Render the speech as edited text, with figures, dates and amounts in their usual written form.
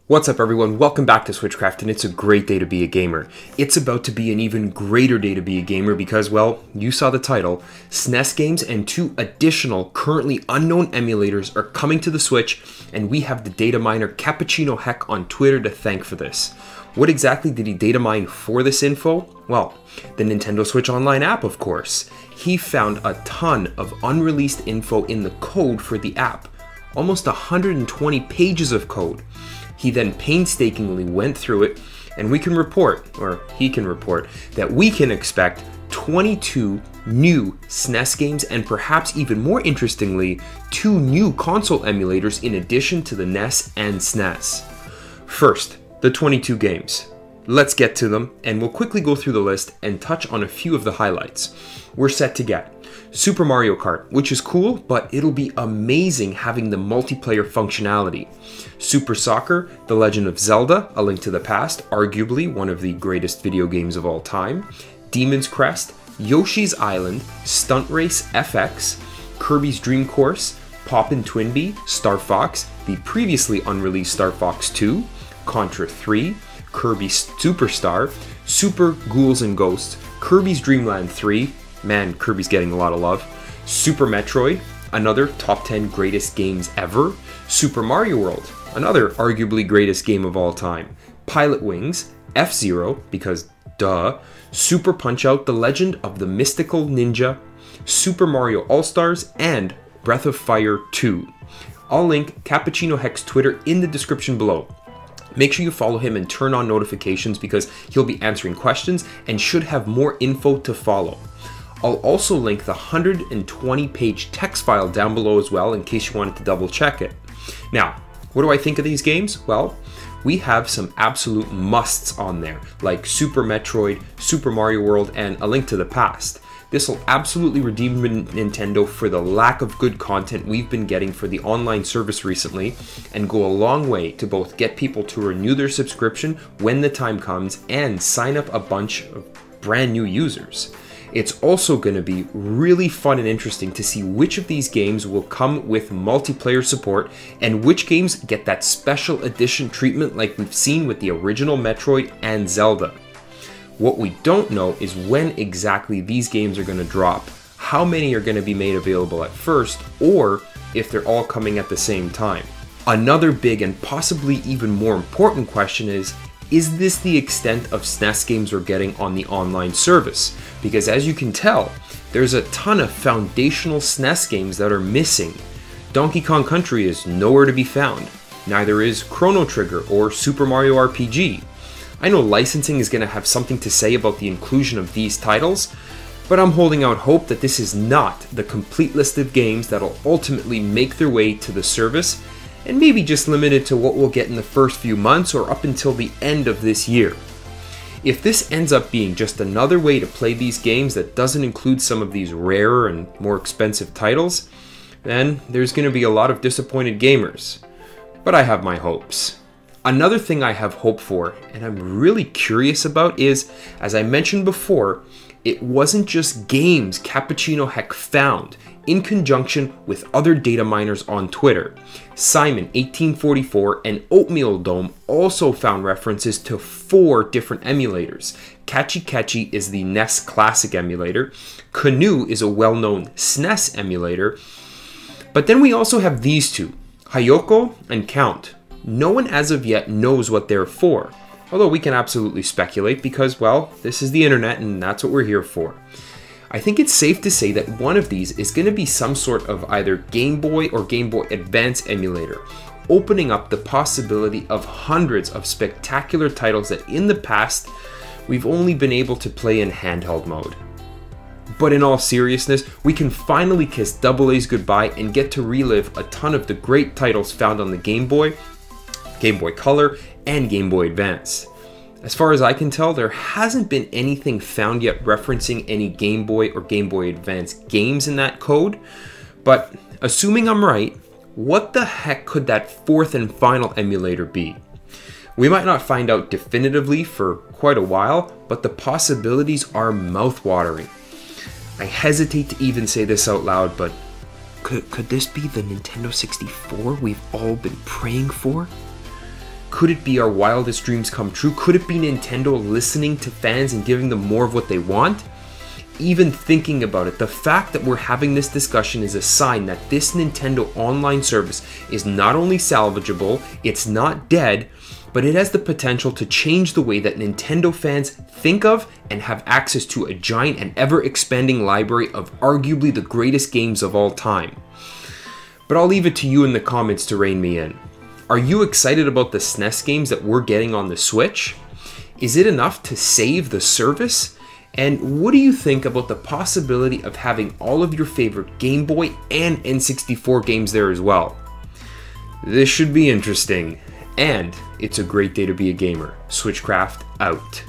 What's up everyone, welcome back to Switchcraft, and it's a great day to be a gamer. It's about to be an even greater day to be a gamer because, well, you saw the title, SNES games and 2 additional currently unknown emulators are coming to the Switch, and we have the data miner Cappuccino Heck on Twitter to thank for this. What exactly did he data mine for this info? Well, the Nintendo Switch Online app, of course. He found a ton of unreleased info in the code for the app, almost 120 pages of code. He then painstakingly went through it, and we can report, or he can report, that we can expect 22 new SNES games and perhaps even more interestingly, 2 new console emulators in addition to the NES and SNES. First, the 22 games. Let's get to them, and we'll quickly go through the list and touch on a few of the highlights. We're set to get Super Mario Kart, which is cool, but it'll be amazing having the multiplayer functionality. Super Soccer, The Legend of Zelda, A Link to the Past, arguably one of the greatest video games of all time. Demon's Crest, Yoshi's Island, Stunt Race FX, Kirby's Dream Course, Poppin' Twinbee, Star Fox, the previously unreleased Star Fox 2, Contra 3, Kirby Superstar, Super Ghouls and Ghosts, Kirby's Dream Land 3, man, Kirby's getting a lot of love, Super Metroid, another top 10 greatest games ever, Super Mario World, another arguably greatest game of all time, Pilot Wings, F-Zero, because duh, Super Punch-Out, The Legend of the Mystical Ninja, Super Mario All-Stars, and Breath of Fire 2. I'll link Cappuccino Heck's Twitter in the description below. Make sure you follow him and turn on notifications because he'll be answering questions and should have more info to follow. I'll also link the 120-page text file down below as well in case you wanted to double check it. Now, what do I think of these games? Well, we have some absolute musts on there, like Super Metroid, Super Mario World, and A Link to the Past. This will absolutely redeem Nintendo for the lack of good content we've been getting for the online service recently, and go a long way to both get people to renew their subscription when the time comes and sign up a bunch of brand new users. It's also going to be really fun and interesting to see which of these games will come with multiplayer support and which games get that special edition treatment like we've seen with the original Metroid and Zelda. What we don't know is when exactly these games are going to drop, how many are going to be made available at first, or if they're all coming at the same time. Another big and possibly even more important question is this the extent of SNES games we're getting on the online service? Because as you can tell, there's a ton of foundational SNES games that are missing. Donkey Kong Country is nowhere to be found. Neither is Chrono Trigger or Super Mario RPG. I know licensing is going to have something to say about the inclusion of these titles, but I'm holding out hope that this is not the complete list of games that'll ultimately make their way to the service, and maybe just limited to what we'll get in the first few months or up until the end of this year. If this ends up being just another way to play these games that doesn't include some of these rarer and more expensive titles, then there's going to be a lot of disappointed gamers. But I have my hopes. Another thing I have hope for, and I'm really curious about, is, as I mentioned before, it wasn't just games Cappuccino Heck found in conjunction with other data miners on Twitter. Simon1844 and Oatmeal Dome also found references to 4 different emulators. Catchy Catchy is the NES Classic emulator, Canoe is a well-known SNES emulator, but then we also have these 2, Hayoko and Count. No one as of yet knows what they're for, although we can absolutely speculate because, well, this is the internet and that's what we're here for. I think it's safe to say that one of these is going to be some sort of either Game Boy or Game Boy Advance emulator, opening up the possibility of hundreds of spectacular titles that in the past we've only been able to play in handheld mode. But in all seriousness, we can finally kiss AA's goodbye and get to relive a ton of the great titles found on the Game Boy Color, and Game Boy Advance. As far as I can tell, there hasn't been anything found yet referencing any Game Boy or Game Boy Advance games in that code, but assuming I'm right, what the heck could that 4th and final emulator be? We might not find out definitively for quite a while, but the possibilities are mouth-watering. I hesitate to even say this out loud, but could this be the Nintendo 64 we've all been praying for? Could it be our wildest dreams come true? Could it be Nintendo listening to fans and giving them more of what they want? Even thinking about it, the fact that we're having this discussion is a sign that this Nintendo online service is not only salvageable, it's not dead, but it has the potential to change the way that Nintendo fans think of and have access to a giant and ever-expanding library of arguably the greatest games of all time. But I'll leave it to you in the comments to rein me in. Are you excited about the SNES games that we're getting on the Switch? Is it enough to save the service? And what do you think about the possibility of having all of your favorite Game Boy and N64 games there as well? This should be interesting, and it's a great day to be a gamer. Switchcraft out.